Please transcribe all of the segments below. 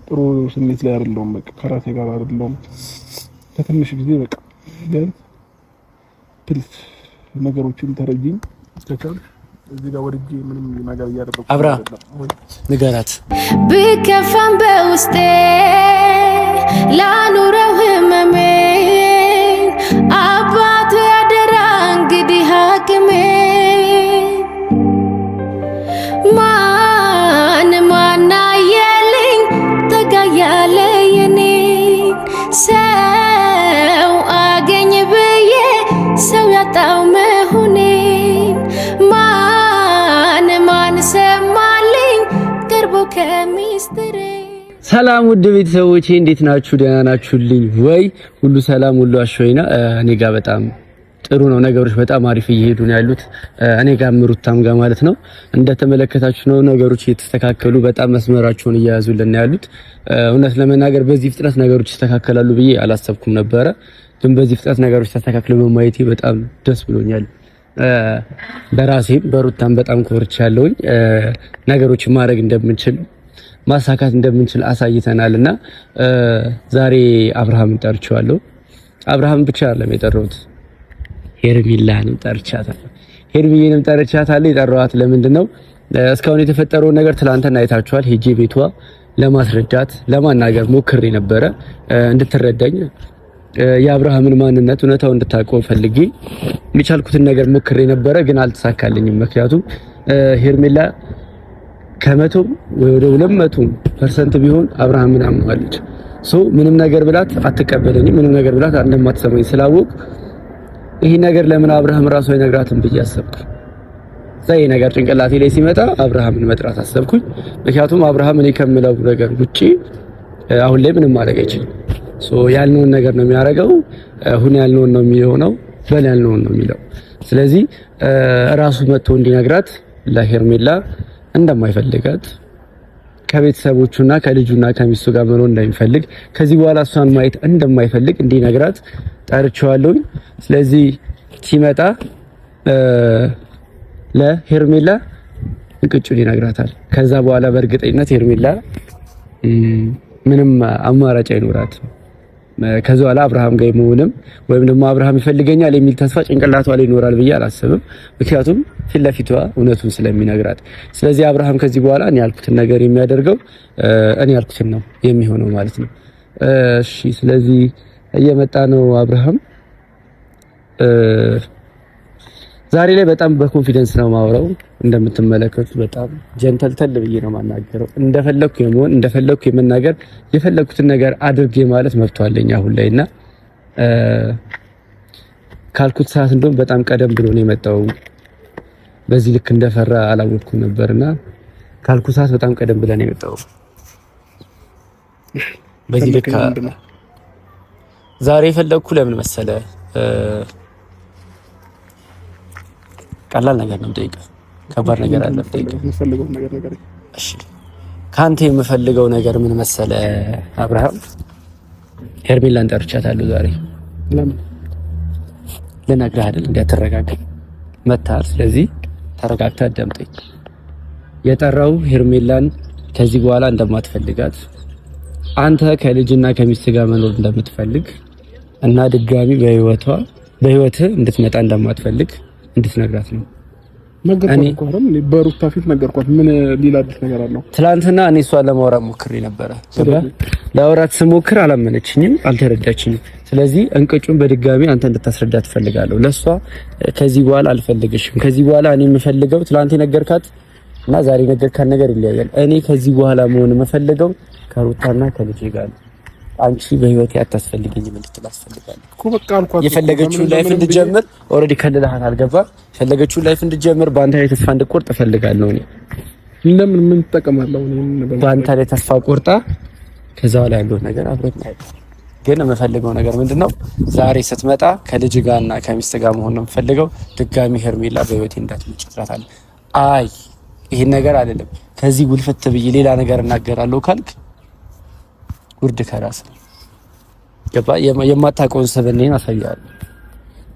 ጥሩ ስሜት ላይ አይደለሁም። በቃ ከራሴ ጋር አይደለሁም። ከትንሽ ጊዜ በቃ ፕሊዝ ነገሮችን ተረጂኝ ከቻልሽ እዚህ ጋር ወርጄ ምንም ነገር እያደረኩ አብራ ንገራት ብከፋም በውስጤ ላኑረው ህመሜ አባት ያደራ እንግዲህ ሐኪሜ ማን አየልኝ ተጋያለ የኔ ሰው አገኝ ብዬ ሰው ያጣው መሆኔ ማን ሰማልኝ ቀርቦ ከሚስጥሬ። ሰላም ውድ ቤተሰቦቼ እንዴት ናችሁ? ደህና ናችሁልኝ ወይ? ሁሉ ሰላም ሁሉ አሽወይና እኔ ጋር በጣም ጥሩ ነው። ነገሮች በጣም አሪፍ እየሄዱ ነው ያሉት እኔ ጋር ምሩታም ጋር ማለት ነው። እንደተመለከታችሁ ነው ነገሮች እየተስተካከሉ በጣም መስመራቸውን እየያዙልን ነው ያሉት። እውነት ለመናገር በዚህ ፍጥነት ነገሮች ይስተካከላሉ ብዬ አላሰብኩም ነበረ፣ ግን በዚህ ፍጥነት ነገሮች ተስተካክለው በማየቴ በጣም ደስ ብሎኛል። በራሴም በሩታም በጣም ኮርቻለሁኝ። ነገሮችን ማድረግ እንደምንችል ማሳካት እንደምንችል አሳይተናልና ዛሬ አብርሃምን ጠርቼዋለሁ። አብርሃም ብቻ አይደለም የጠራሁት ሄርሜላንም ጠርቻታለሁ። ሄርሜላንም ጠርቻታለሁ። የጠራኋት ለምንድን ነው? እስካሁን የተፈጠረውን ነገር ትላንትና አይታችኋል። ሄጄ ቤቷ ለማስረዳት ለማናገር ሞክሬ ነበረ፣ እንድትረዳኝ የአብርሃምን ማንነት እውነታው እንድታውቀው ፈልጌ የሚቻልኩትን ነገር ሞክሬ ነበረ፣ ግን አልተሳካልኝም። ምክንያቱም ሄርሜላ ከመቶም ወደ 200% ቢሆን አብርሃምን አምናለች። ምንም ነገር ብላት አትቀበለኝም፣ ምንም ነገር ብላት እንደማትሰማኝ ስላወቅ ይሄ ነገር ለምን አብርሃም ራሱ አይነግራትም ብዬ አሰብኩ። ይሄ ነገር ጭንቅላቴ ላይ ሲመጣ አብርሃምን መጥራት አሰብኩኝ። ምክንያቱም አብርሃም እኔ ከምለው ነገር ውጪ አሁን ላይ ምንም ማድረግ አይችልም። ያልነውን ነገር ነው የሚያደርገው። ሁን ያልነውን ነው የሚሆነው፣ በል ያልነውን ነው የሚለው። ስለዚህ ራሱ መጥቶ እንዲነግራት ለሄርሜላ እንደማይፈልጋት ከቤተሰቦቹና ከልጁና ከሚስቱ ጋር መኖር እንደሚፈልግ ከዚህ በኋላ እሷን ማየት እንደማይፈልግ እንዲነግራት ጠርቼዋለሁኝ። ስለዚህ ሲመጣ ለሄርሜላ እቅጩን ይነግራታል። ከዛ በኋላ በእርግጠኝነት ሄርሜላ ምንም አማራጭ አይኖራትም። ከዛ በኋላ አብርሃም ጋር መሆንም ወይም ደግሞ አብርሃም ይፈልገኛል የሚል ተስፋ ጭንቅላቷ ላይ ይኖራል ብዬ አላስብም። ምክንያቱም ፊት ለፊቷ እውነቱን ስለሚነግራት። ስለዚህ አብርሃም ከዚህ በኋላ እኔ ያልኩትን ነገር የሚያደርገው እኔ ያልኩትን ነው የሚሆነው ማለት ነው። እሺ፣ ስለዚህ እየመጣ ነው አብርሃም። ዛሬ ላይ በጣም በኮንፊደንስ ነው ማውራው። እንደምትመለከቱት በጣም ጀንተልተል ብዬ ነው ማናገረው። እንደፈለኩ የመሆን እንደፈለኩ የመናገር የፈለኩትን ነገር አድርጌ ማለት መብት አለኝ አሁን ላይና ካልኩት ሰዓት እንደውም በጣም ቀደም ብሎ ነው የመጣው። በዚህ ልክ እንደፈራ አላወቅኩም ነበርና ካልኩት ሰዓት በጣም ቀደም ብለን የመጣው በዚህ ልክ ዛሬ የፈለኩ ለምን መሰለ ቀላል ነገር ነው የምጠይቀው። ከባድ ነገር አለ የምጠይቀው። እሺ ካንተ የምፈልገው ነገር ምን መሰለ አብርሃም? ሄርሜላን ጠርቻታለሁ ዛሬ። ለምን ልነግርህ አይደል? እንዲያተረጋጋ መታል። ስለዚህ ተረጋግተህ አዳምጠኝ። የጠራው ሄርሜላን ከዚህ በኋላ እንደማትፈልጋት አንተ ከልጅና ከሚስት ጋር መኖር እንደምትፈልግ እና ድጋሚ በህይወትህ እንድትመጣ እንደማትፈልግ እንድትነግራት ነው። በሩታ ፊት ነገርኳት። ምን ሌላ አዲስ ነገር አለው? ትላንትና እኔ እሷን ለማውራት ሞክሬ ነበረ። ለአውራት ስሞክር አላመነችኝም፣ አልተረዳችኝም። ስለዚህ እንቅጩን በድጋሚ አንተ እንድታስረዳት ትፈልጋለሁ። ለሷ ከዚህ በኋላ አልፈልግሽም፣ ከዚህ በኋላ እኔ የምፈልገው ትላንት የነገርካት እና ዛሬ የነገርካት ነገር ይለያያል። እኔ ከዚህ በኋላ መሆን የምፈልገው ከሩታና ከልጄ ጋር ነው። አንቺ በህይወት አታስፈልገኝም እንድትል አስፈልጋለሁ እኮ በቃ አልኳት። የፈለገችውን ላይፍ እንድትጀምር ኦሬዲ ከልልሃት አልገባ። የፈለገችውን ላይፍ እንድትጀምር በአንተ ላይ ተስፋ እንድትቆርጥ እፈልጋለሁ። እኔ ለምን ምን ተጠቀማለሁ? በአንተ ላይ ተስፋ ቆርጣ ከዛ በኋላ ያለው ነገር አብረን ማለት ግን የምፈልገው ነገር ምንድነው? ዛሬ ስትመጣ ከልጅ ጋርና ከሚስት ጋር መሆን ነው የምፈልገው። ድጋሚ ሄርሜላ በህይወቴ እንዳትመጭ ትላታለህ። አይ ይሄን ነገር አይደለም ከዚህ ጉልፈት ብዬ ሌላ ነገር እናገራለሁ ካልክ ውርድ ከራስ ገባ። የማታውቀውን ሰበኔን አሳያለሁ።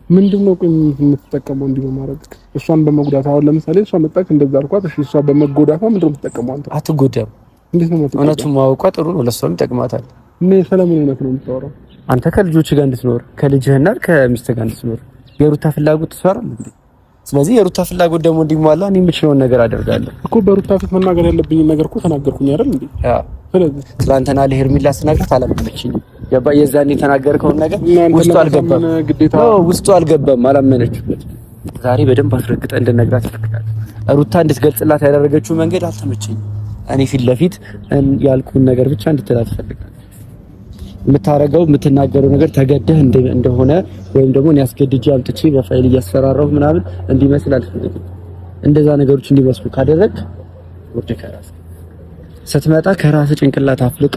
ምንድነው የምትጠቀመው እንዲህ በማድረግ እሷን በመጉዳት? አሁን ለምሳሌ እሷ መጣች እንደዛ አልኳት። እሺ እሷ በመጎዳቷ ምንድነው የምትጠቀመው አንተ? አትጎዳም። እንዴት ነው የምትቀበለው? እውነቱን ማወቋ ጥሩ ነው፣ ለሷም ይጠቅማታል። ምን ሰላም እውነት ነው የምታወራው? አንተ ከልጆች ጋር እንድትኖር ከልጅህና ከሚስት ጋር እንድትኖር የሩታ ፍላጎት ትሰራል እንዴ? ስለዚህ የሩታ ፍላጎት ደግሞ እንዲሟላ እኔ የምችለውን ነገር አደርጋለሁ እኮ። በሩታ ፊት መናገር ያለብኝን ነገር እኮ ተናገርኩኝ አይደል እንዴ? ስለዚህ ትናንትና ለሄርሜላ ስናገራት አላመነችኝም። የዛኔ የተናገርከውን ነገር ውስጡ አልገባም፣ ውስጡ አልገባም፣ አላመነችበት። ዛሬ በደንብ አስረግጠህ እንድነግራት ይፈልጋል። ሩታ እንድትገልጽላት ያደረገችው መንገድ አልተመቸኝም። እኔ ፊት ለፊት ያልኩን ነገር ብቻ እንድትላት ይፈልጋል። የምታረገው የምትናገረው ነገር ተገደህ እንደሆነ ወይም ደግሞ እኔ አስገድጄ አምጥቼ በፋይል እያስፈራራሁ ምናምን እንዲመስል አልፈልግም። እንደዛ ነገሮች እንዲመስሉ ካደረግ ወደ ከራስ ስትመጣ ከራስ ጭንቅላት አፍልቀ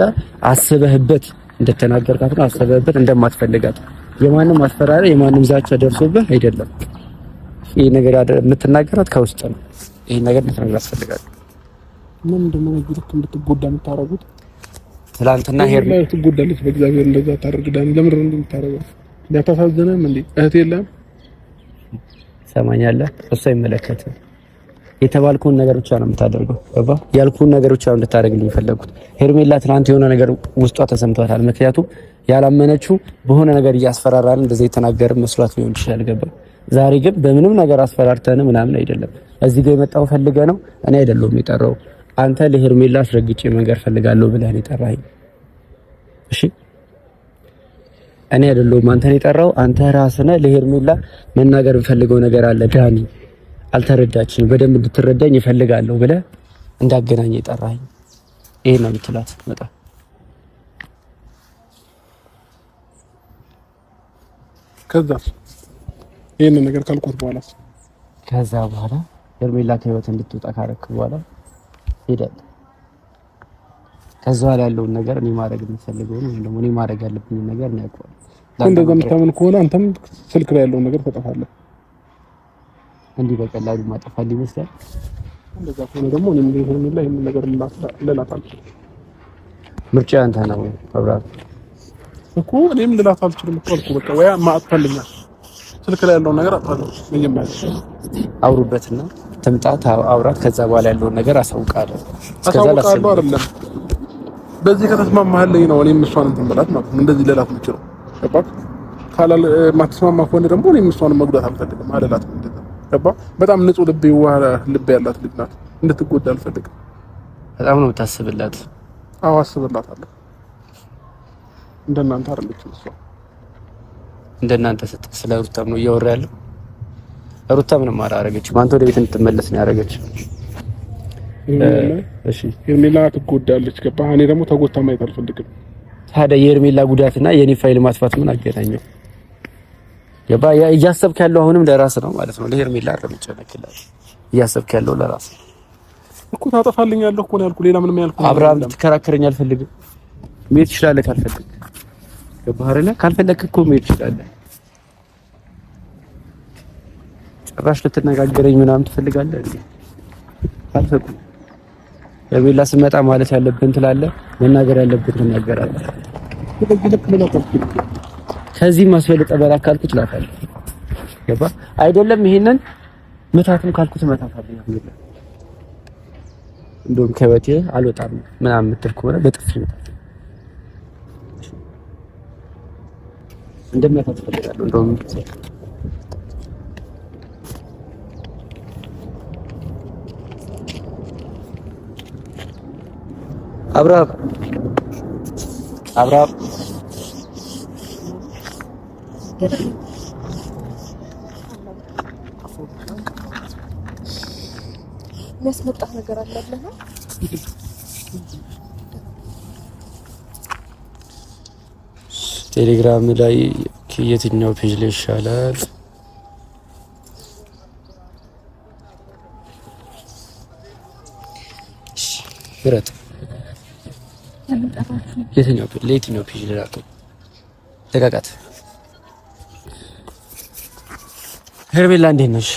አስበህበት እንደተናገርካት ነው። አስበህበት እንደማትፈልጋት የማንም ማስፈራሪያ የማንም ዛቻ ደርሶብህ አይደለም። ይሄ ነገር የምትናገራት ከውስጥ ነው። ይሄ ነገር እንድትነግራት ያስፈልጋል። ምንድነው ልክ እንድትጎዳ የምታረጉት? ትላንትና ሄርሜላ ትጎዳለች። በእግዚአብሔር እንደዛ ታደርግ ዳኒ፣ ለምን እንደምታረገው ያታሳዝነም እንዴ? እህት የለም ሰማኛለህ? እሷ አይመለከትም። የተባልኩን ነገር ብቻ ነው የምታደርገው። ገባ? ያልኩን ነገር ብቻ ነው እንድታደርግልኝ የፈለኩት። ሄርሜላ ትናንት የሆነ ነገር ውስጧ ተሰምቷታል። ምክንያቱም ያላመነችው በሆነ ነገር እያስፈራራን እንደዚህ የተናገረ መስሏት ሊሆን ይችላል። ገባ? ዛሬ ግን በምንም ነገር አስፈራርተን ምናምን አይደለም እዚህ ጋር የመጣው ፈልገ ነው። እኔ አይደለሁም የጠራው። አንተ ለሄርሜላ አስረግጬ መንገር ፈልጋለሁ ብለህ ነው የጠራኸኝ። እሺ እኔ አይደለሁም አንተን የጠራው። አንተ ራስህ ነህ ለሄርሜላ መናገር የምፈልገው ነገር አለ ዳኒ፣ አልተረዳችኝም፣ በደንብ እንድትረዳኝ እፈልጋለሁ ብለህ እንዳገናኝ የጠራኸኝ። ይሄ ነው የምትላት መጣ። ከዛስ ይሄን ነገር ካልኩት በኋላ ከዛ በኋላ ሄርሜላ ከህይወት እንድትወጣ ካረክ በኋላ ሄዳል። ከዛ በኋላ ያለውን ነገር እኔ ማድረግ የምፈልገው ነው፣ ደግሞ እኔ ማድረግ ያለብኝ ነገር ነው ያውቀው። እንደዛ የምታምን ከሆነ አንተም ስልክ ላይ ያለውን ነገር ተጠፋለህ። እንዲህ በቀላሉ ማጠፋል ይመስላል። እንደዛ ከሆነ ደግሞ እኔ ምን ሄርሜላ ይሄን ነገር ልላታል። ምርጫ አንተ ነው አብራር እኮ እኔም ልላት አልችልም እኮ አልኩ። በቃ ወይ ማጥፈልኛል ስልክ ላይ ያለውን ነገር አጥፋለሁ። መጀመሪያ አውሩበትና ትምጣት አውራት። ከዛ በኋላ ያለውን ነገር አሳውቃለሁ። አሳውቃለሁ አይደለም በዚህ ከተስማማህልኝ ነው እኔም እሷን እንትን ብላት ማለት ነው። እንደዚህ ልላት የምችለው ገባህ? ካላል ማትስማማ ከሆነ ደግሞ እኔም እሷን መጉዳት አልፈልግም። አለላት እንደዛ ገባህ? በጣም ንጹህ ልብ ልብ ያላት ልጅ ናት። እንድትጎዳ አልፈልግም። በጣም ነው የምታስብላት። አዎ አስብላታለሁ። እንደናንተ አይደለችም እሷ። እንደናንተ ስለ ሩታም ነው እያወራ ያለው። ሩታ ምንም አላረገችም። አንተ ወደ ቤት እንድትመለስ ነው ያደረገችው። እሺ ሄርሜላ ትጎዳለች ገባህ? እኔ ደግሞ ተጎድታ ማየት አልፈልግም። ታዲያ የሄርሜላ ጉዳትና የኔ ፋይል ማጥፋት ምን አገናኘው? ገባህ? እያሰብክ ያለው አሁንም ለራስ ነው ማለት ነው። ለሄርሜላ አረመጨነክላት እያሰብክ ያለው ለራስ እኮ። ታጠፋልኛለህ እኮ ነው ያልኩህ። ሌላ ምንም ያልኩህ አብርሃም ልትከራከረኝ አልፈልግም። መሄድ ትችላለህ ካልፈለክ። ገባህ አይደለ? ካልፈለክ እኮ መሄድ ትችላለህ። ጭራሽ ልትነጋገረኝ ምናምን ትፈልጋለህ እንዴ? ካልፈኩ ሄርሜላ ስመጣ ማለት ያለብን ትላለህ፣ መናገር ያለብን ትናገራለህ። ከዚህ ማስበለጠ በላ ካልኩት ትላታለህ። ገባህ አይደለም? ይሄንን መታትም ካልኩት እመታታለሁ። እንደውም ከቤቴ አልወጣም ምናምን የምትል ከሆነ በጥፊ እመታታለሁ። እንደምመታት እፈልጋለሁ። እንደውም አብራብ የሚያስመጣህ ነገር አለ አይደል? ቴሌግራም ላይ የትኛው ፔጅ ላይ ይሻላል? ምረጥ። የትኛው ፔጅ ለየትኛው ፔጅ ልላከው? ተቃቃት። ሄርሜላ እንዴት ነሽ?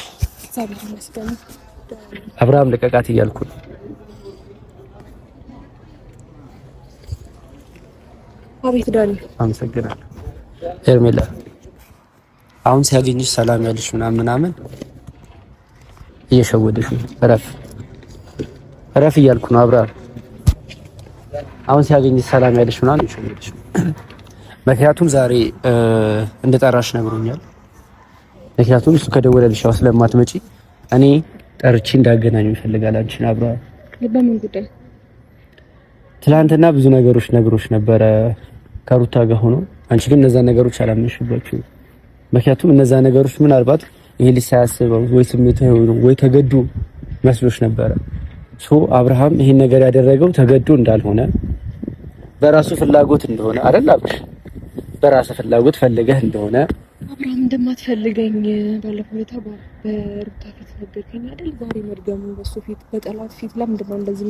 አብርሃም ለቀቃት እያልኩ ነው። አቤት ዳኒ። አመሰግናለሁ። ሄርሜላ አሁን ሲያገኝሽ ሰላም ያለሽ ምናምን እየሸወደሽ ነው። እረፍ እያልኩ ነው አብርሃም። አሁን ሲያገኝ ሰላም ያለሽ ምናምን ይችላልሽ። ምክንያቱም ዛሬ እንደጠራሽ ነግሮኛል። ምክንያቱም እሱ ከደወለልሽ ያው ስለማትመጪ እኔ ጠርቼ እንዳገናኝ ይፈልጋል አንቺን አብራ። በምን ጉዳይ? ትላንትና ብዙ ነገሮች ነግሮሽ ነበረ ከሩታ ጋር ሆኖ፣ አንቺ ግን እነዛ ነገሮች አላመንሽባችሁ። ምክንያቱም እነዛ ነገሮች ምናልባት ይሄ ሊሳያስበው ወይ ስሜት ወይ ተገዶ መስሎሽ ነበረ። አብርሃም ይሄን ነገር ያደረገው ተገዶ እንዳልሆነ በራሱ ፍላጎት እንደሆነ አይደል? አብሽ በራሱ ፍላጎት ፈልገህ እንደሆነ አብርሃም እንደማትፈልገኝ ባለፈው ሁኔታ በሩታ ፊት ነገርከኝ አይደል? ዛሬ መድገሙ በሱ ፊት በጠላት ፊት ለምንድን ነው እንደዚህ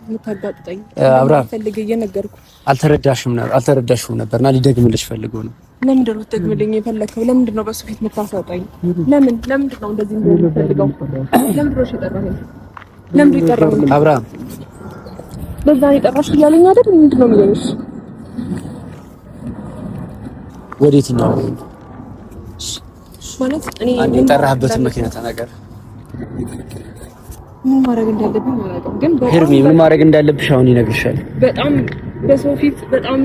የምታጋጥጠኝ? አብርሃም ፈልገህ እየነገርኩ አልተረዳሽም ነበርና ሊደግምልሽ ፈልጎ ነው። ለምንድን ነው ልትደግምልኝ የፈለከው? ለምንድን ነው በሱ ፊት የምታሳጣኝ? ለምንድን ነው እንደዚህ እንደምትፈልገው? ለምንድን ነው የጠራኸኝ? ለምንድን ይጠራኸኝ? አብርሃም በዛ ይጠራሽ እያለኝ አይደል? ምንድን ነው የሚለኝሽ? ወዴት ነው ማለት እኔ የጠራህበትን ምክንያት ነገር ምን ማድረግ እንዳለብኝ አላውቅም፣ ግን ሄርሚ ምን ማድረግ እንዳለብሽ አሁን ይነግርሻል። በጣም በሰው ፊት በጣም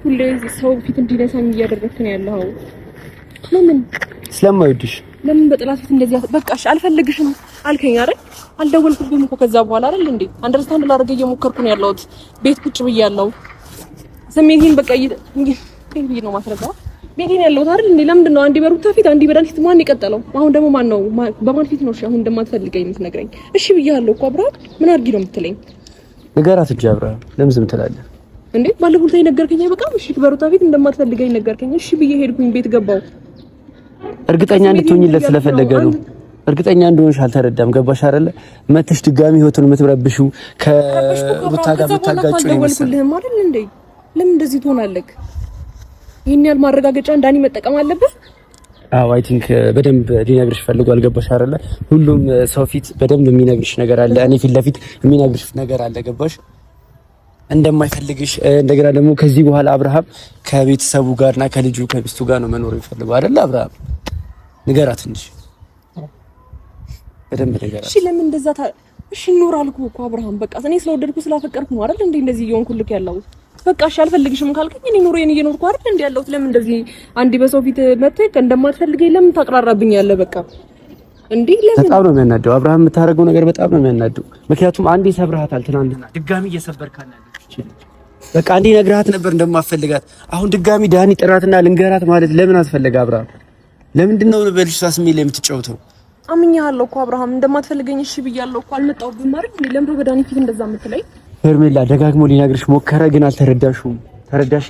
ሁሌ ሰው ፊት እንዲነሳኝ እያደረግክ ነው ያለው። ለምን? ስለማይወድሽ። ለምን በጥላት ፊት እንደዚህ በቃሽ አልፈልግሽም አልከኝ አይደል? አልደወልኩብህም እኮ ከዛ በኋላ አይደል እንዴ? አንደርስታንድ ላደርግ እየሞከርኩ ነው ያለሁት። ቤት ቁጭ ብያለሁ። ስሜቴን በቃ ይሄ ነው ማስረጃው። ቤቴን ያለሁት አይደል እንዴ? ለምንድን ነው አንዴ በሩታ ፊት አንዴ በዳን ፊት ማን የቀጠለው? አሁን ደግሞ ማን ነው በማን ፊት ነው? እሺ አሁን እንደማትፈልገኝ የምትነግረኝ? እሺ ብያለሁ እኮ አብርሃም፣ ምን አድርጊ ነው የምትለኝ? ንገራት እንጂ አብርሃም፣ ለምን ዝም ትላለህ እንዴ? ባለፈው ላይ ነገርከኝ አይበቃም? እሺ በሩታ ፊት እንደማትፈልገኝ ነገርከኝ። እሺ ብዬ ሄድኩኝ፣ ቤት ገባው። እርግጠኛ እንድትሆኝለት ስለፈለገ ነው። እርግጠኛ እንደሆንሽ አልተረዳም። ገባሽ አይደለ? መተሽ ድጋሚ ህይወቱን የምትረብሺው ከሩታ ጋር የምታጋጩ ነው ይመስልህም አይደል እንዴ? ለምን እንደዚህ ትሆናለህ? ይሄን ያህል ማረጋገጫ እንዳኒ መጠቀም አለብህ? አዎ አይ ቲንክ በደንብ ሊነግርሽ ፈልጓል። ገባሽ አይደለ? ሁሉም ሰው ፊት በደንብ የሚነግርሽ ነገር አለ። እኔ ፊት ለፊት የሚነግርሽ ነገር አለ። ገባሽ? እንደማይፈልግሽ እንደገና ደግሞ ከዚህ በኋላ አብርሃም ከቤተሰቡ ጋርና ከልጁ ከሚስቱ ጋር ነው መኖር የሚፈልገው አይደለ? አብርሃም ንገራት እንጂ በደንብ ንገራት። እሺ ለምን እንደዛ እሺ ኑር አልኩህ እኮ አብርሃም። በቃ እኔ ስለወደድኩ ስላፈቀርኩ ነው አይደል እንዴ እንደዚህ እየሆንኩልክ ያለው? በቃ እሺ አልፈልግሽም ካልከኝ እኔ ኑሮዬን እየኖርኩ አይደል እንዴ ያለሁት? ለምን እንደዚህ አንዴ በሰው ፊት መጥተህ እንደማትፈልገኝ ለምን ታቅራራብኛለህ? በቃ እንዴ ለምን? በጣም ነው የሚያናደው አብርሃም፣ የምታደርገው ነገር በጣም ነው የሚያናደው። ምክንያቱም አንዴ ሰብረሃታል ትናንትና፣ ድጋሚ እየሰበርካት ነው። በቃ አንዴ ነግረሃት ነበር እንደማፈልጋት። አሁን ድጋሚ ዳኒ ጥራትና ልንገራት ማለት ለምን አስፈለገ አብርሃም? ለምንድን ነው በልጅቷ ስሜት ላይ የምትጫወተው? አምኛለሁ እኮ አብርሃም፣ እንደማትፈልገኝ እሺ ብያለሁ እኮ። አልመጣሁብህም አይደል? ለምን በዳኒ ፊት እንደዛ የምትለኝ? ሄርሜላ ደጋግሞ ሊነግርሽ ሞከረ፣ ግን አልተረዳሽውም። ተረዳሽ?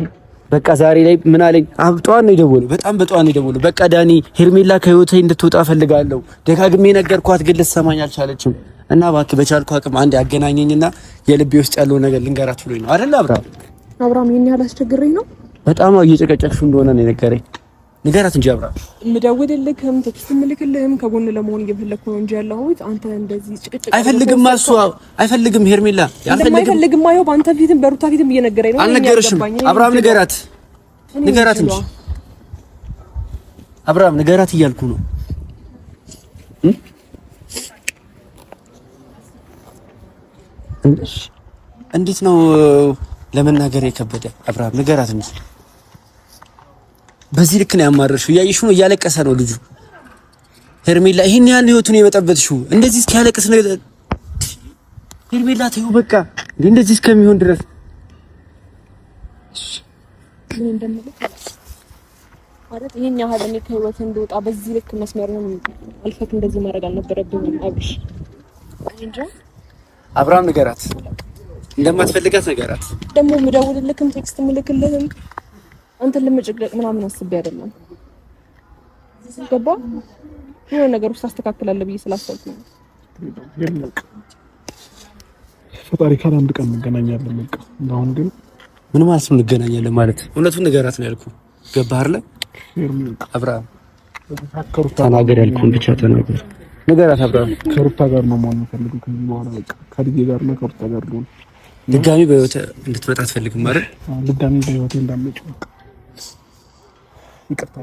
በቃ ዛሬ ላይ ምን አለኝ? ጠዋት ነው የደወለው፣ በጣም በጠዋት ነው የደወለው። በቃ ዳኒ ሄርሜላ ከህይወቴ እንድትወጣ ፈልጋለሁ፣ ደጋግሜ ነገርኳት፣ ግን ልትሰማኝ አልቻለችም። እና እባክህ በቻልኩ አቅም አንድ ያገናኘኝና የልቤ ውስጥ ያለው ነገር ልንገራት ብሎኝ ነው አይደል? አብርሃም ይሄን ያህል አስቸግረኝ ነው? በጣም እየጨቀጨቅሽው እንደሆነ ነው የነገረኝ። ንገራት እንጂ አብርሃም። የምደውልልህም ቴክስት የምልክልህም ከጎን ለመሆን እየፈለኩ ነው እንጂ ያለሁት አንተ እንደዚህ ጭቅጭቅ አይፈልግም። እሱ አይፈልግም። ሄርሜላ አይፈልግም። አይው በአንተ ፊትም በሩታ ፊትም እየነገረኝ ነው። አልነገረሽም? አብርሃም ንገራት እንጂ አብርሃም ንገራት እያልኩ ነው። እንዴት ነው ለመናገር የከበደ? አብርሃም ንገራት እንጂ። በዚህ ልክ ነው ያማረርሽው። እያየሽው ነው፣ እያለቀሰ ነው ልጁ። ሄርሜላ ይሄን ያህል ህይወቱን የበጠበጥሽው እንደዚህ እስኪያለቅስ ነው። ሄርሜላ ተይው በቃ እንደዚህ እስከሚሆን ድረስ ምን እንደምልህ ማለት ይሄን ያህል እኔ ከህይወት እንደወጣ በዚህ ልክ መስመሩን አልፈክ እንደዚህ ማድረግ አልነበረብኝም። አብሽ እንጃ። አብርሃም ንገራት፣ እንደማትፈልጋት ንገራት። ደግሞ የምደውልልክም ቴክስት የምልክልህም አንተን ለመጨቅጨቅ ምናምን አስቤ አይደለም። ገባ? የሆነ ነገር ውስጥ አስተካክላለሁ ብዬ ስላሰብኩ ነው። ፈጣሪ ካለ አንድ ቀን እንገናኛለን። በቃ አሁን ግን ምን ማለት ነው እንገናኛለን ማለት? እውነቱን ንገራት ነው ያልኩህ። ገባህ አይደል? አብርሃም ተናገር፣ ያልኩህን ብቻ ተናገር። ንገራት አብርሃም። ከሩታ ጋር ነው መሆን የምፈልገው ከዚህ በኋላ በቃ ከልጄ ጋር ነው ከሩታ ጋር ነው። ድጋሚ በህይወት እንድትመጣ አትፈልግም አይደል? ድጋሚ በህይወቴ እንዳትመጪ በቃ ይቅርታ።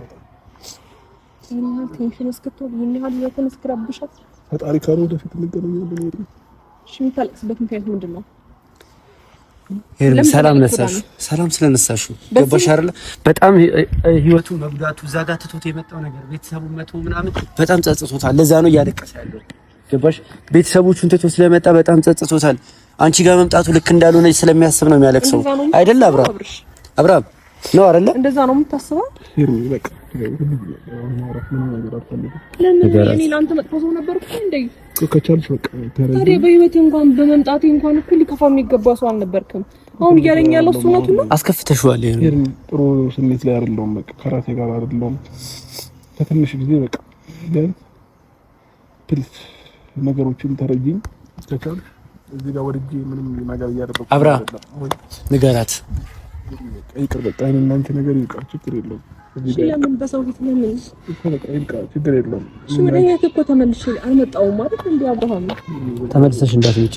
ይሄን ቴንሽን እስክትወል ይሄን ያህል ህይወትን እስክረብሻት ፈጣሪ ካለ ወደፊት እንገናኛለን። እሺ የምታለቅስበት ምክንያት ምንድን ነው? ሰላም ነሳሽ፣ ሰላም ስለነሳሽ ገባሽ አይደለ? በጣም ህይወቱ መጉዳቱ እዛ ጋር ትቶት የመጣው ነገር ቤተሰቡ መቶ ምናምን በጣም ጸጽቶታል። ለዛ ነው እያለቀሰ ያለው ገባሽ? ቤተሰቦቹን ትቶ ስለመጣ በጣም ጸጽቶታል። አንቺ ጋር መምጣቱ ልክ እንዳልሆነ ስለሚያስብ ነው የሚያለቅሰው አይደል? አብርሃም ነው አይደለ? እንደዛ ነው የምታስበው? በቃ እኔ ለአንተ መጥፎ ሰው ነበርኩ እንዴ? ከቻልሽ በቃ ታዲያ በህይወቴ እንኳን በመምጣቴ እንኳን እኮ ሊከፋ የሚገባ ሰው አልነበርክም። አሁን እያለኝ ያለው እሱ ነው ሁሉ አስከፍተሽዋል። ጥሩ ስሜት ላይ አይደለሁም። በቃ ከራሴ ጋር አይደለሁም። ከትንሽ ጊዜ በቃ ፕሊዝ ነገሮችን ተረጂኝ። ከቻልሽ እዚህ ጋር ወርጄ ምንም ነገር እያደረኩ አብርሃም ንገራት። ይቅር በቃ እኔና አንቺ ነገር ይቅር፣ ችግር የለውም። ለምን በሰው ፊት ለምን እኮ በቃ ይቅር፣ ችግር የለውም። እሺ ወደ የት እኮ ተመልሼ አልመጣሁም ማለት እንዴ? አብርሃም ተመልሰሽ እንዳትመጪ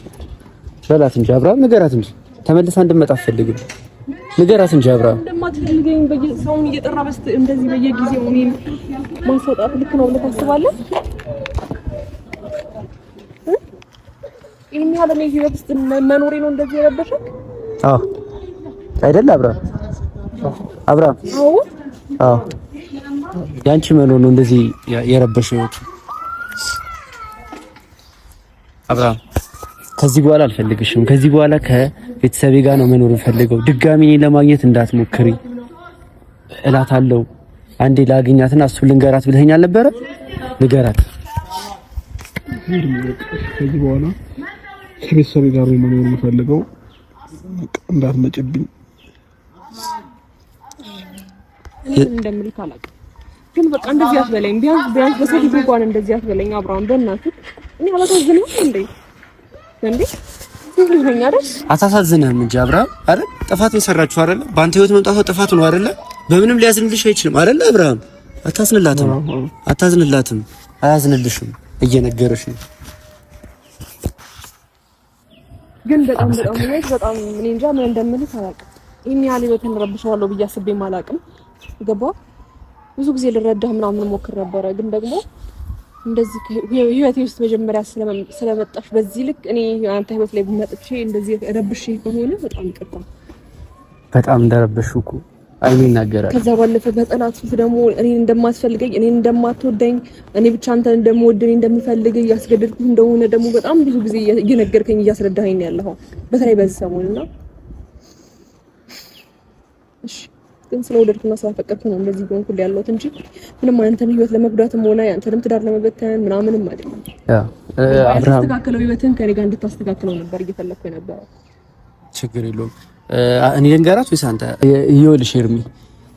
በላት እንጂ አብርሃም ንገራት እንጂ ተመልሳ እንድትመጣ አትፈልግም። ንገራት እንጂ አብርሃም እንደማትፈልገኝ በየሰውም እየጠራ በስተ እንደዚህ በየጊዜው እኔን ማስወጣት ልክ ነው ብለህ ታስባለህ? ይሄን ያህል እኔ ህይወት ውስጥ መኖሬ ነው እንደዚህ የረበሸክ? አዎ አይደል አብርሃም? አዎ ያንቺ መኖር ነው እንደዚህ የረበሸው ህይወቱ። አብርሃም ከዚህ በኋላ አልፈልግሽም። ከዚህ በኋላ ከቤተሰቤ ጋር ነው መኖር ፈልገው። ድጋሚ እኔን ለማግኘት እንዳትሞክሪ እላታለሁ። አንዴ ላግኛትና እሱ ልንገራት ብለኸኝ አልነበረ? ንገራት። ከዚህ በኋላ ከቤተሰቤ ጋር ነው መኖር የምፈልገው። እንዳትመጭብኝ እንደምልክ አላውቅም፣ ግን በቃ እንደዚህ አትበለኝ። ቢያንስ በሰፊት እንኳን እንደዚህ አትበለኝ አብርሃም፣ በእናትህ እኔ አላሳዝንም እንዴ? ስለዚህ አይደል? አታሳዝንህም እንጂ አብርሃም አይደል? ጥፋት የሰራችሁ አይደል? በአንተ ህይወት መምጣቷ ጥፋት ነው አይደል? በምንም ሊያዝንልሽ አይችልም አይደል? አብርሃም አታዝንላትም፣ አያዝንልሽም፣ እየነገረሽ ነው። ግን በጣም እኔ እንጃ ምን እንደምልህ አላውቅም። ይሄን ያህል ህይወትን ረብሻለሁ ብዬ አስቤም አላውቅም። ገባ? ብዙ ጊዜ ልረዳህ ምናምን ሞክር ነበረ፣ ግን ደግሞ እንደዚህ ህይወቴ ውስጥ መጀመሪያ ስለመጣሽ በዚህ ልክ እኔ አንተ ህይወት ላይ መጥቼ እንደዚህ ረብሽ ከሆነ በጣም ይቅርታ። በጣም እንደረበሽኩ እኮ አይኔ ይናገራል። ከዛ ባለፈ በጠላት ፊት ደግሞ እኔን እንደማትፈልገኝ፣ እኔን እንደማትወደኝ፣ እኔ ብቻ አንተን እንደምወድ፣ እኔ እንደምፈልግ እያስገደድኩ እንደሆነ ደግሞ በጣም ብዙ ጊዜ እየነገርከኝ እያስረዳኸኝ ነው ያለኸው፣ በተለይ በዚህ ሰሞንና እሺ ግን ስለወደድኩና ስላፈቀድኩ ነው እንደዚህ ሆንኩ ያለሁት እንጂ ምንም አንተን ህይወት ለመጉዳትም ሆነ አንተንም ትዳር ለመበተን ምናምንም አይደለም። አብርሃም አስተካክለው ህይወትን ከኔ ጋር እንድታስተካክለው ነበር እየፈለኩ የነበረው። ችግር የለውም። እኔ ልንገራት ወይስ አንተ? ይኸውልሽ ኤርሚ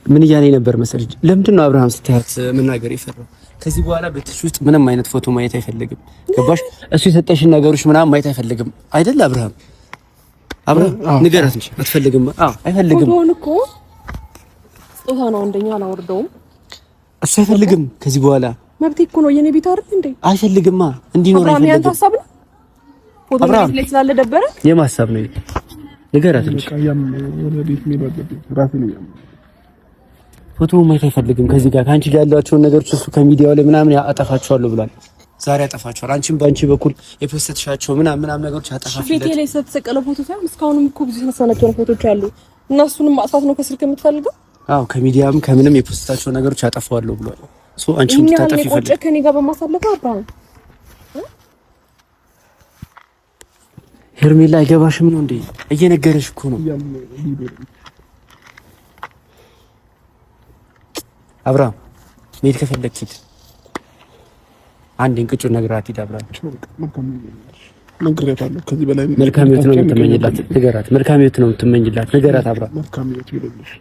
ምን እያለኝ ነበር መሰለኝ? ለምንድን ነው አብርሃም ስትያት መናገር የፈራው? ከዚህ በኋላ ቤትሽ ውስጥ ምንም አይነት ፎቶ ማየት አይፈልግም። ገባሽ? እሱ የሰጠሽን ነገሮች ምናምን ማየት አይፈልግም አይደል? አብርሃም ንገራት እንጂ አትፈልግም? አይፈልግም። ፎቶውን እኮ ስጦታ ነው፣ አንደኛ አላወርደውም። እሱ አይፈልግም። ከዚህ በኋላ መብቴ እኮ ነው፣ የኔ ቤት አይደል እንዴ? አይፈልግማ፣ እንዲኖር አይፈልግም። ያንተ ሀሳብ ነው። ፎቶ ላይ ስላለ ደበረ የማሳብ ነው። ንገራት እንጂ ፎቶ ማየት አይፈልግም። ከዚህ ጋር ከአንቺ ጋር ያሏቸውን ነገሮች እሱ ከሚዲያው ላይ ምናምን አጠፋቸዋለሁ ብሏል። ዛሬ አጠፋቸዋል። አንቺም በአንቺ በኩል የፖስተሻቸው ምናምን ነገሮች አጠፋቸዋል። ፊቴ ላይ የተሰቀለ ፎቶ ሳይሆን እስካሁንም እኮ ብዙ የተነሳናቸው ፎቶዎች አሉ እና እሱንም ማጥፋት ነው ከስልክ የምትፈልገው? አዎ ከሚዲያም ከምንም የፖስተታቸው ነገሮች አጠፋዋለሁ ብሏል። ሶ አንቺም ተጣጣፊ ይፈልጋል ከኔ ጋር በማሳለፍ አብርሃም ሄርሜላ አይገባሽም ነው እንዴ? እየነገረሽ እኮ ነው። አብርሃም መሄድ ከፈለክ ሂድ። አንድ እንቅጩ ነግራት ሂድ። አብርሃም ነግሬታለሁ። ከዚህ በላይ መልካም ህይወት ነው የምትመኝላት። ንገራት። መልካም ህይወት ነው የምትመኝላት። ንገራት አብርሃም። መልካም ህይወት ይሁንልሽ።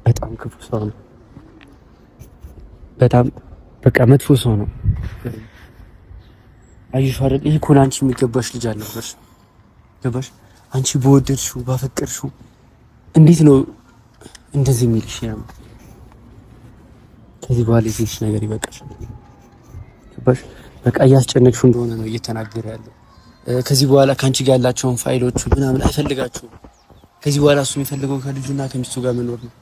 በጣም ክፉ ሰው ነው። በጣም በቃ መጥፎ ሰው ነው። አይሽ አይደል? ይሄ እኮ አንቺ የሚገባሽ ልጅ አለሽ። ገባሽ? አንቺ በወደድሽው ባፈቀርሽው እንዴት ነው እንደዚህ የሚልሽ? ከዚህ በኋላ ይሄሽ ነገር ይበቃሽ። ገባሽ? በቃ እያስጨነቅሽው እንደሆነ ነው እየተናገረ ያለው። ከዚህ በኋላ ካንቺ ጋር ያላቸውን ፋይሎቹ ምናምን አይፈልጋችሁም። ከዚህ በኋላ እሱ የሚፈልገው ከልጁና ከሚስቱ ጋር መኖር ነው።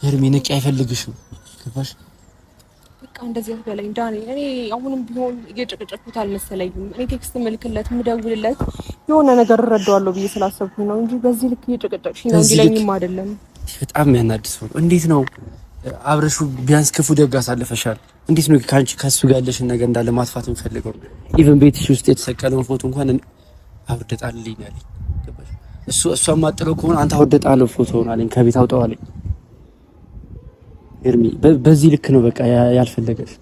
ሄርሜ ንቂ፣ አይፈልግሽም። ገባሽ? በቃ እንደዚህ አትበለኝ ዳኒ። እኔ አሁንም ቢሆን እየጨቀጨኩት አልመሰለኝም። እኔ ቴክስት ምልክለት ምደውልለት የሆነ ነገር እረዳዋለሁ ብዬ ስላሰብኩኝ ነው እንጂ በዚህ ልክ እየጨቀጨቅሽኝ ነው እንዲለኝም አይደለም። በጣም የሚያናድስ ነው። እንዴት ነው አብረሹ ቢያንስ ክፉ ደግ አሳልፈሻል። እንዴት ነው ካንቺ ከሱ ጋር ያለሽን ነገር እንዳለ ማጥፋት የሚፈልገው? ኢቭን ቤትሽ ውስጥ የተሰቀለውን ፎቶ እንኳን አውርደጣልኝ አለኝ። ገባሽ? እሷ ማጥለው ከሆነ አንተ አውርደጣለው ፎቶውን አለኝ። ከቤት አውጣው አለኝ። ኤርሚ በዚህ ልክ ነው በቃ ያልፈለገሽ።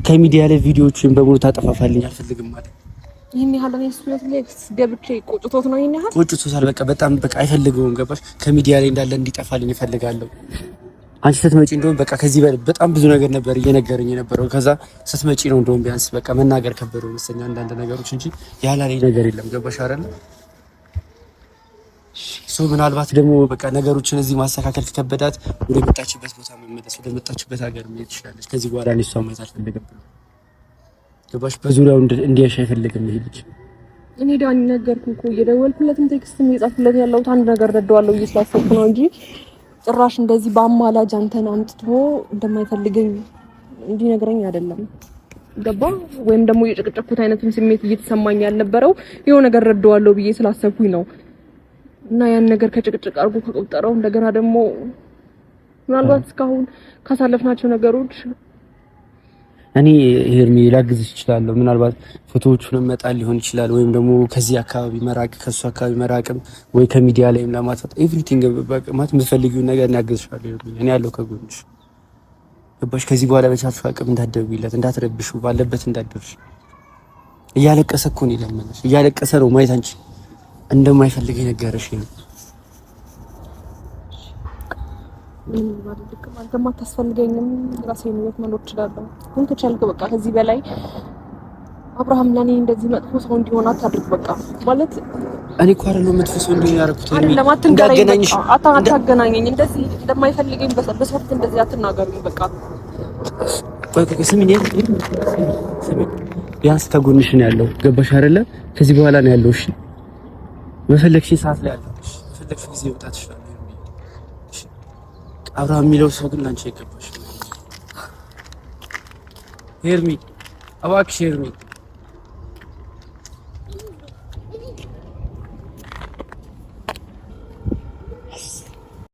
ከሚዲያ ላይ ቪዲዮዎችን በሙሉ ታጠፋፋልኝ አልፈልግም ማለት ይሄን ያህል ነው ስለት ላይ ገብቼ ቆጭቶት ነው። ይሄን ያህል ቆጭቶታል። በቃ በጣም በቃ አይፈልገውም። ገባሽ? ከሚዲያ ላይ እንዳለ እንዲጠፋልኝ እፈልጋለሁ። አንቺ ስትመጪ እንደውም በቃ ከዚህ በጣም ብዙ ነገር ነበር እየነገረኝ የነበረው። ከዛ ስትመጪ ነው እንደውም ቢያንስ በቃ መናገር ከበደው መሰለኝ አንዳንድ ነገሮች እንጂ ያላለኝ ነገር የለም። ገባሽ አይደል? ምናልባት ደግሞ በቃ ነገሮችን እዚህ ማስተካከል ከከበዳት ወደ መጣችበት ቦታ መመለስ፣ ወደ መጣችበት ሀገር መሄድ ትችላለች። ከዚህ በኋላ እኔ እሷን ማየት አልፈልግም። ገባሽ? በዙሪያው እንዲያሽ አይፈልግም ይሄ ልጅ። እኔ ዳኒ ነገርኩህ እኮ እየደወልኩለትም ቴክስትም እየጻፍኩለት ያለሁት አንድ ነገር ረዳዋለሁ እየስላሰብኩ ነው እንጂ ጭራሽ እንደዚህ በአማላጅ አንተን አምጥቶ እንደማይፈልገኝ እንዲነግረኝ አይደለም። ገባ? ወይም ደግሞ የጨቀጨኩት አይነትም ስሜት እየተሰማኝ ያልነበረው የሆነ ነገር ረዳዋለሁ ብዬ ስላሰብኩኝ ነው። እና ያን ነገር ከጭቅጭቅ አድርጎ ከቆጠረው እንደገና ደግሞ ምናልባት እስካሁን ካሳለፍናቸው ነገሮች እኔ ሄርሚ ላግዝሽ እችላለሁ። ምናልባት ፎቶዎቹን መጣል ሊሆን ይችላል፣ ወይም ደግሞ ከዚህ አካባቢ መራቅ፣ ከሱ አካባቢ መራቅም ወይ ከሚዲያ ላይም ለማጥፋት ኤቭሪቲንግ ማለት የምትፈልጊውን ነገር እናግዝሻለሁ። እኔ ያለው ከጎንሽ። ገባሽ? ከዚህ በኋላ በቻልሽው አቅም እንዳትደውይለት፣ እንዳትረብሹ፣ ባለበት እንዳትደርሽ። እያለቀሰ እኮ ነው የለመነሽ፣ እያለቀሰ ነው ማየት አንቺ እንደማይፈልገኝ ነገርሽ ነው። አንተማ አታስፈልገኝም፣ ራሴን ህይወት መኖር እችላለሁ። ግን ከቻልክ በቃ ከዚህ በላይ አብርሃም ለኔ እንደዚህ መጥፎ ሰው እንዲሆን አታድርግ። በቃ ማለት እኔ እኮ አይደለም መጥፎ ሰው እንዲሆን ያደረኩት እንዳገናኝሽ አታገናኘኝ። እንደዚህ እንደማይፈልገኝ በሰፊ እንደዚህ አትናገሩኝ። በቃ ስሚኝ፣ ቢያንስ ከጎንሽ ነው ያለው። ገባሽ አይደለ? ከዚህ በኋላ ነው ያለው። እሺ በፈለግሽ ሰዓት ላይ አለሽ፣ በፈለግሽ ጊዜ ወጣት ይችላል። አብርሃም የሚለው ሰው ግን ላንቺ አይገባሽ። ሄርሚ እባክሽ ሄርሚ